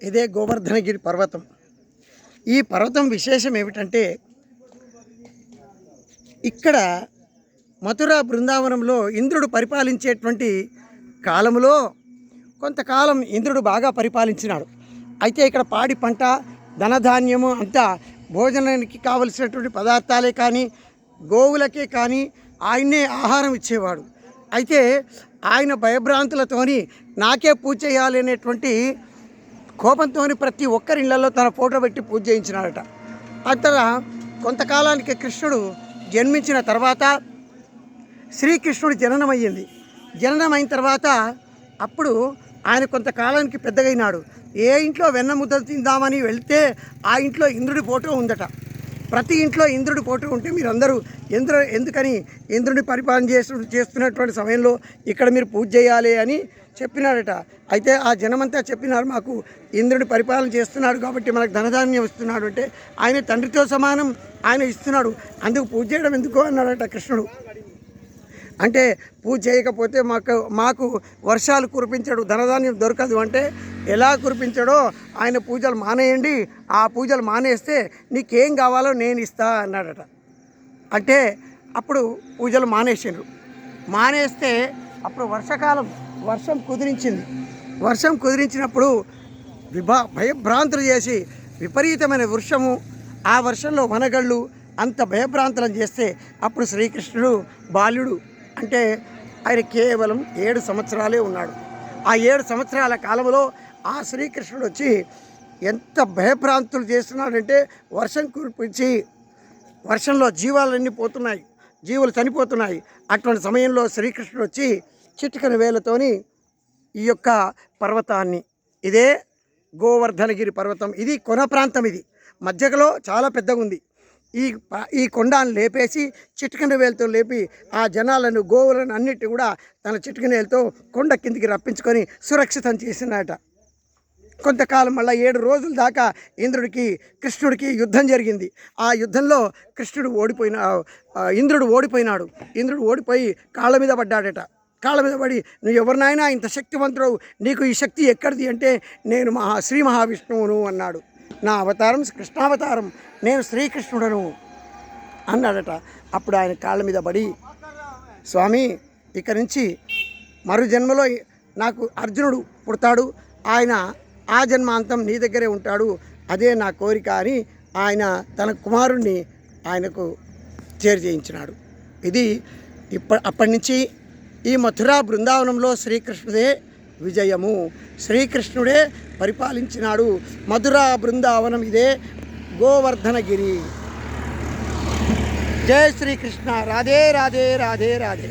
ఇదే గోవర్ధనగిరి పర్వతం. ఈ పర్వతం విశేషం ఏమిటంటే, ఇక్కడ మథుర బృందావనంలో ఇంద్రుడు పరిపాలించేటువంటి కాలంలో కొంతకాలం ఇంద్రుడు బాగా పరిపాలించినాడు. అయితే ఇక్కడ పాడి పంట, ధనధాన్యము అంతా భోజనానికి కావలసినటువంటి పదార్థాలే కానీ, గోవులకే కానీ ఆయన్నే ఆహారం ఇచ్చేవాడు. అయితే ఆయన భయభ్రాంతులతోని నాకే పూజ చేయాలి అనేటువంటి కోపంతో ప్రతి ఒక్కరి ఇళ్లలో తన ఫోటో పెట్టి పూజ చేయించినాడట. అతర కొంతకాలానికి కృష్ణుడు జన్మించిన తర్వాత శ్రీకృష్ణుడు జననమయ్యింది. జననమైన తర్వాత అప్పుడు ఆయన కొంతకాలానికి పెద్దగైనాడు. ఏ ఇంట్లో వెన్న ముద్దలు తిందామని వెళ్తే ఆ ఇంట్లో ఇంద్రుడి ఫోటో ఉందట. ప్రతి ఇంట్లో ఇంద్రుడి ఫోటో ఉంటే మీరందరూ ఎందుకని ఇంద్రుడిని పరిపాలన చేస్తున్నటువంటి సమయంలో ఇక్కడ మీరు పూజ చేయాలి అని చెప్పినాడట. అయితే ఆ జనమంతా చెప్పినారు, మాకు ఇంద్రుడిని పరిపాలన చేస్తున్నాడు కాబట్టి మనకు ధనధాన్యం ఇస్తున్నాడు అంటే ఆయన తండ్రితో సమానం ఆయన ఇస్తున్నాడు, అందుకు పూజ చేయడం ఎందుకు అన్నాడట కృష్ణుడు. అంటే పూజ చేయకపోతే మాకు వర్షాలు కురిపించడు, ధనధాన్యం దొరకదు అంటే ఎలా కురిపించడో ఆయన పూజలు మానేయండి, ఆ పూజలు మానేస్తే నీకేం కావాలో నేను ఇస్తా అన్నాడట. అంటే అప్పుడు పూజలు మానేసిండ్రు. మానేస్తే అప్పుడు వర్షాకాలం వర్షం కుదిరించింది. వర్షం కుదిరించినప్పుడు భయభ్రాంతులు చేసి విపరీతమైన వర్షము, ఆ వర్షంలో వనగళ్ళు అంత భయభ్రాంతులను చేస్తే అప్పుడు శ్రీకృష్ణుడు బాల్యుడు, అంటే ఆయన కేవలం 7 సంవత్సరాలే ఉన్నాడు. ఆ 7 సంవత్సరాల కాలంలో ఆ శ్రీకృష్ణుడు వచ్చి ఎంత భయభ్రాంతులు చేస్తున్నాడంటే వర్షం కురిపించి వర్షంలో జీవాలన్నీ పోతున్నాయి, జీవులు చనిపోతున్నాయి. అటువంటి సమయంలో శ్రీకృష్ణుడు వచ్చి చిటికన వేలతోని ఈ యొక్క పర్వతాన్ని, ఇదే గోవర్ధనగిరి పర్వతం, ఇది కొన ప్రాంతం, ఇది మధ్యలో చాలా పెద్దగా ఉంది. ఈ కొండను లేపేసి చిటికన వేలతో లేపి ఆ జనాలను, గోవులను అన్నిటి కూడా తన చిటికన వేలతో కొండ కిందికి రప్పించుకొని సురక్షితం చేసినట. కొంతకాలం మళ్ళీ 7 రోజుల దాకా కృష్ణుడికి యుద్ధం జరిగింది. ఆ యుద్ధంలో ఇంద్రుడు ఓడిపోయినాడు. ఇంద్రుడు ఓడిపోయి కాళ్ళ మీద పడ్డాడట. కాళ్ళ మీద పడి, నువ్వు ఎవరినైనా ఇంత శక్తివంతుడు, నీకు ఈ శక్తి ఎక్కడిది అంటే నేను శ్రీ మహావిష్ణువును అన్నాడు. నా అవతారం కృష్ణావతారం, నేను శ్రీకృష్ణుడను అన్నాడట. అప్పుడు ఆయన కాళ్ళ మీద పడి, స్వామి ఇక నుంచి మరు జన్మలో నాకు అర్జునుడు పుడతాడు, ఆయన ఆ జన్మాంతం నీ దగ్గరే ఉంటాడు, అదే నా కోరిక అని ఆయన తన కుమారుణ్ణి ఆయనకు చేయించినాడు. ఇది అప్పటి నుంచి ఈ మథురా బృందావనంలో శ్రీకృష్ణుడే విజయము, శ్రీకృష్ణుడే పరిపాలించినాడు. మధురా బృందావనం ఇదే గోవర్ధనగిరి. జై శ్రీకృష్ణ. రాధే రాధే రాధే రాధే.